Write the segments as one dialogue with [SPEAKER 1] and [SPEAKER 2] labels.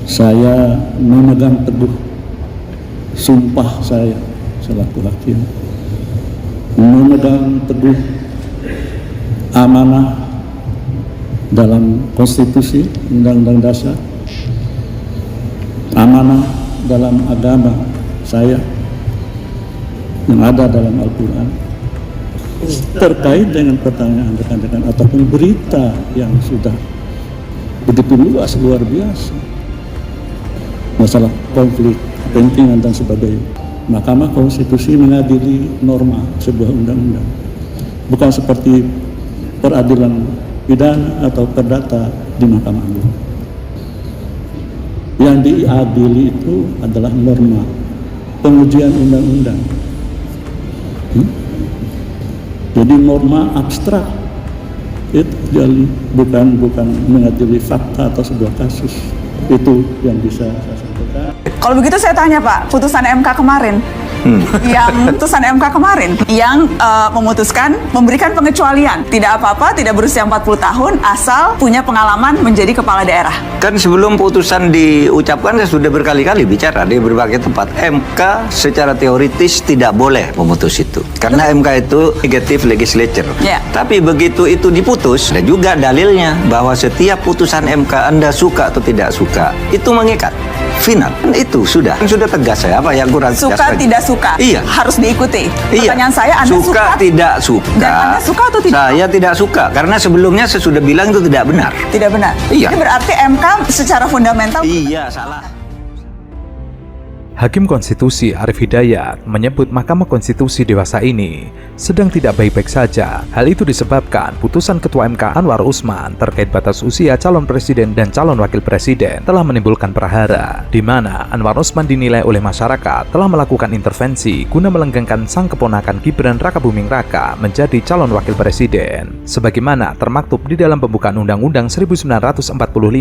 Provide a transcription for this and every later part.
[SPEAKER 1] Saya memegang teguh sumpah saya selaku hakim, memegang teguh amanah dalam konstitusi, undang-undang dasar, amanah dalam agama saya yang ada dalam Al-Quran, terkait dengan pertanyaan rekan-rekan ataupun berita yang sudah begitu luas, luar biasa, masalah konflik kepentingan dan sebagainya. Mahkamah Konstitusi mengadili norma sebuah undang-undang, bukan seperti peradilan pidana atau perdata di Mahkamah Agung. Yang diadili itu adalah norma pengujian undang-undang. Jadi norma abstrak itu jadi bukan mengadili fakta atau sebuah kasus. Itu yang bisa saya sampaikan.
[SPEAKER 2] Kalau begitu saya tanya Pak, putusan MK kemarin, yang memutuskan memberikan pengecualian, tidak apa-apa, tidak berusia 40 tahun, asal punya pengalaman menjadi kepala daerah.
[SPEAKER 3] Kan sebelum putusan diucapkan saya sudah berkali-kali bicara di berbagai tempat. MK secara teoritis tidak boleh memutus itu, karena MK itu executive legislature. Tapi begitu itu diputus, ada juga dalilnya bahwa setiap putusan MK Anda suka atau tidak suka, itu mengikat. Final, itu sudah tegas. Saya apa yang kurang tegas
[SPEAKER 2] suka
[SPEAKER 3] lagi?
[SPEAKER 2] Tidak suka,
[SPEAKER 3] iya,
[SPEAKER 2] harus diikuti.
[SPEAKER 3] Iya.
[SPEAKER 2] Pertanyaan saya, Anda
[SPEAKER 3] suka tidak suka?
[SPEAKER 2] Dan Anda suka atau tidak?
[SPEAKER 3] Saya tidak suka karena sebelumnya saya sudah bilang itu tidak benar.
[SPEAKER 2] Tidak benar.
[SPEAKER 3] Iya.
[SPEAKER 2] Ini berarti MK secara fundamental.
[SPEAKER 3] Iya, salah.
[SPEAKER 4] Hakim Konstitusi Arief Hidayat menyebut Mahkamah Konstitusi dewasa ini sedang tidak baik-baik saja. Hal itu disebabkan putusan Ketua MK Anwar Usman terkait batas usia calon presiden dan calon wakil presiden telah menimbulkan prahara, di mana Anwar Usman dinilai oleh masyarakat telah melakukan intervensi guna melenggangkan sang keponakan Gibran Rakabuming Raka menjadi calon wakil presiden. Sebagaimana termaktub di dalam pembukaan Undang-Undang 1945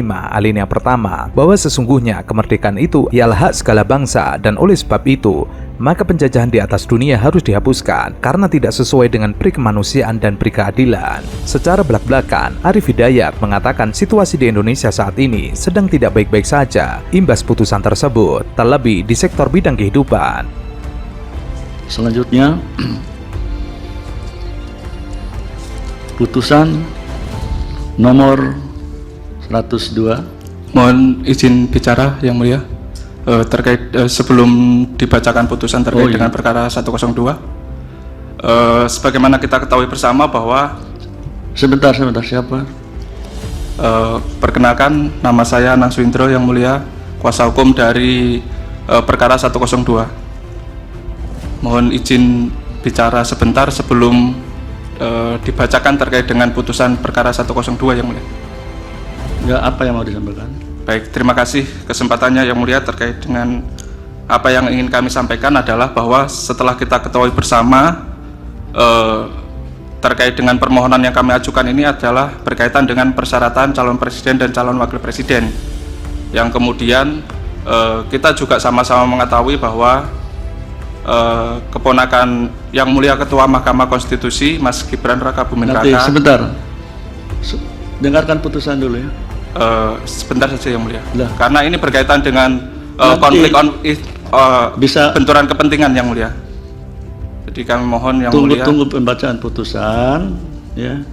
[SPEAKER 4] alinea pertama bahwa sesungguhnya kemerdekaan itu ialah hak segala bangsa, dan oleh sebab itu maka penjajahan di atas dunia harus dihapuskan karena tidak sesuai dengan pri kemanusiaan dan pri keadilan. Secara belak-belakan, Arief Hidayat mengatakan situasi di Indonesia saat ini sedang tidak baik-baik saja imbas putusan tersebut, terlebih di sektor bidang kehidupan.
[SPEAKER 1] Selanjutnya, putusan nomor 102.
[SPEAKER 5] Mohon izin bicara Yang Mulia. Terkait sebelum dibacakan putusan terkait dengan perkara 102, sebagaimana kita ketahui bersama bahwa
[SPEAKER 1] Sebentar, siapa?
[SPEAKER 5] Perkenalkan, nama saya Anang Swindro Yang Mulia, kuasa hukum dari perkara 102. Mohon izin bicara sebentar sebelum dibacakan terkait dengan putusan perkara 102 Yang Mulia.
[SPEAKER 1] Ya, apa yang mau disampaikan?
[SPEAKER 5] Baik, terima kasih kesempatannya Yang Mulia. Terkait dengan apa yang ingin kami sampaikan adalah bahwa setelah kita ketahui bersama terkait dengan permohonan yang kami ajukan ini adalah berkaitan dengan persyaratan calon presiden dan calon wakil presiden, yang kemudian kita juga sama-sama mengetahui bahwa keponakan Yang Mulia Ketua Mahkamah Konstitusi Mas Gibran Rakabuming Raka.
[SPEAKER 1] Sebentar, dengarkan putusan dulu ya.
[SPEAKER 5] Sebentar saja Yang Mulia.
[SPEAKER 1] Lah.
[SPEAKER 5] Karena ini berkaitan dengan konflik bisa benturan kepentingan Yang Mulia. Jadi kami mohon Yang Mulia.
[SPEAKER 1] Tunggu pembacaan putusan, ya.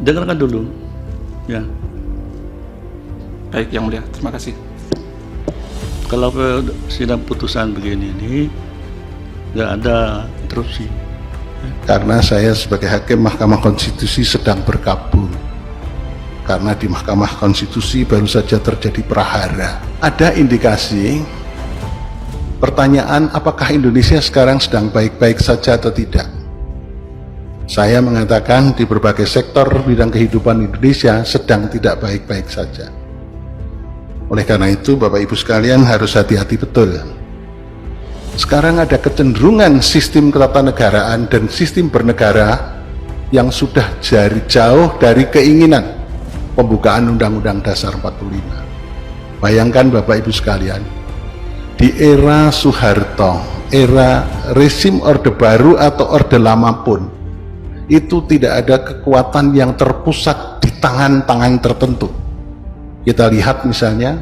[SPEAKER 1] Dengarkan dulu, ya.
[SPEAKER 5] Baik Yang Mulia, terima kasih.
[SPEAKER 1] Kalau sidang putusan begini ini nggak ada interupsi.
[SPEAKER 6] Karena saya sebagai hakim Mahkamah Konstitusi sedang berkabung. Karena di Mahkamah Konstitusi baru saja terjadi prahara. Ada indikasi pertanyaan apakah Indonesia sekarang sedang baik-baik saja atau tidak. Saya mengatakan di berbagai sektor bidang kehidupan Indonesia sedang tidak baik-baik saja. Oleh karena itu Bapak Ibu sekalian harus hati-hati betul. Sekarang ada kecenderungan sistem ketatanegaraan dan sistem bernegara yang sudah jauh dari keinginan pembukaan Undang-Undang Dasar 45. Bayangkan Bapak Ibu sekalian, di era Soeharto, era rezim Orde Baru atau Orde Lama pun, itu tidak ada kekuatan yang terpusat di tangan-tangan tertentu. Kita lihat misalnya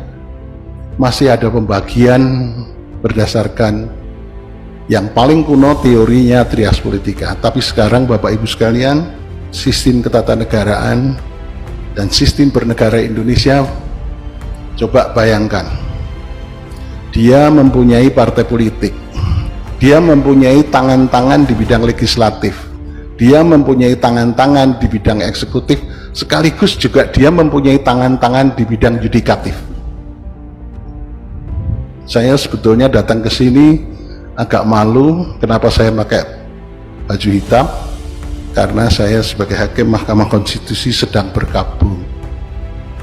[SPEAKER 6] masih ada pembagian berdasarkan yang paling kuno teorinya trias politika. Tapi sekarang Bapak Ibu sekalian, sistem ketatanegaraan dan sistem bernegara Indonesia, coba bayangkan, dia mempunyai partai politik, dia mempunyai tangan-tangan di bidang legislatif, dia mempunyai tangan-tangan di bidang eksekutif, sekaligus juga dia mempunyai tangan-tangan di bidang yudikatif. Saya sebetulnya datang ke sini agak malu. Kenapa saya pakai baju hitam? Karena saya sebagai hakim Mahkamah Konstitusi sedang berkabung.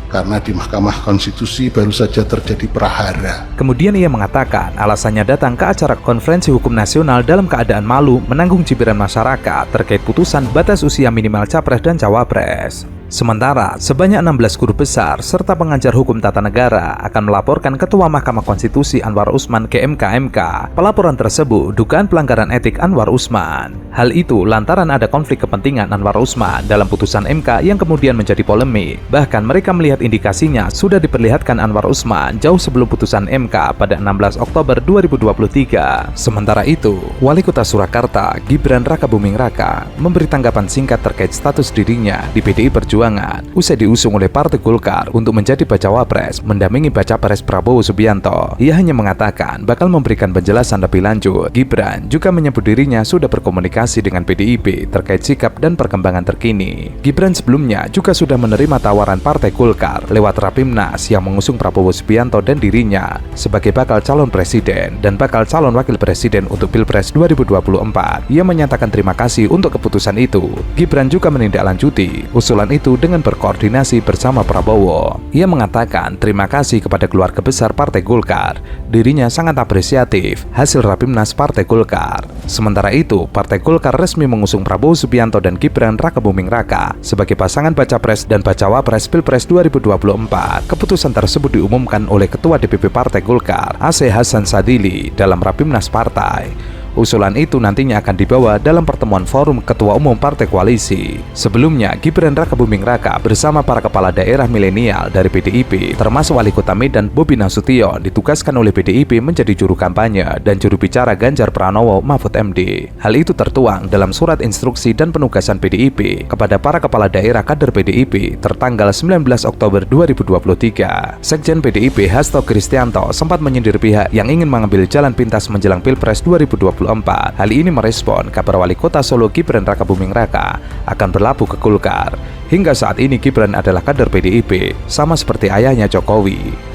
[SPEAKER 6] Karena di Mahkamah Konstitusi baru saja terjadi prahara.
[SPEAKER 4] Kemudian ia mengatakan alasannya datang ke acara Konferensi Hukum Nasional dalam keadaan malu menanggung cibiran masyarakat terkait putusan batas usia minimal Capres dan Cawapres. Sementara, sebanyak 16 guru besar serta pengajar hukum tata negara akan melaporkan Ketua Mahkamah Konstitusi Anwar Usman ke MK. Pelaporan tersebut dugaan pelanggaran etik Anwar Usman. Hal itu lantaran ada konflik kepentingan Anwar Usman dalam putusan MK yang kemudian menjadi polemik. Bahkan mereka melihat indikasinya sudah diperlihatkan Anwar Usman jauh sebelum putusan MK pada 16 Oktober 2023. Sementara itu, Wali Kota Surakarta, Gibran Rakabuming Raka, memberi tanggapan singkat terkait status dirinya di PDI Perjuangan usai diusung oleh Partai Golkar untuk menjadi Bacawa Pres mendampingi Bacapres Prabowo Subianto. Ia hanya mengatakan bakal memberikan penjelasan lebih lanjut. Gibran juga menyebut dirinya sudah berkomunikasi dengan PDIP terkait sikap dan perkembangan terkini. Gibran sebelumnya juga sudah menerima tawaran Partai Golkar lewat Rapimnas yang mengusung Prabowo Subianto dan dirinya sebagai bakal calon presiden dan bakal calon wakil presiden untuk Pilpres 2024. Ia menyatakan terima kasih untuk keputusan itu. Gibran juga menindaklanjuti usulan itu dengan berkoordinasi bersama Prabowo. Ia mengatakan terima kasih kepada keluarga besar Partai Golkar. Dirinya sangat apresiatif hasil Rapimnas Partai Golkar. Sementara itu, Partai Golkar resmi mengusung Prabowo Subianto dan Gibran Rakabuming Raka sebagai pasangan Bacapres dan Bacawapres Pilpres 2024. Keputusan tersebut diumumkan oleh Ketua DPP Partai Golkar, Aceh Hasan Sadili, dalam Rapimnas Partai. Usulan itu nantinya akan dibawa dalam pertemuan forum Ketua Umum Partai Koalisi. Sebelumnya, Gibran Rakabuming Raka bersama para kepala daerah milenial dari PDIP, termasuk Wali Kota Medan Bobi Nasution, ditugaskan oleh PDIP menjadi juru kampanye dan juru bicara Ganjar Pranowo Mahfud MD. Hal itu tertuang dalam surat instruksi dan penugasan PDIP kepada para kepala daerah kader PDIP tertanggal 19 Oktober 2023. Sekjen PDIP Hasto Kristianto sempat menyindir pihak yang ingin mengambil jalan pintas menjelang Pilpres 2024. Hal ini merespon kabar Wali Kota Solo Gibran Rakabuming Raka akan berlabuh ke Golkar. Hingga saat ini Gibran adalah kader PDIP, sama seperti ayahnya Jokowi.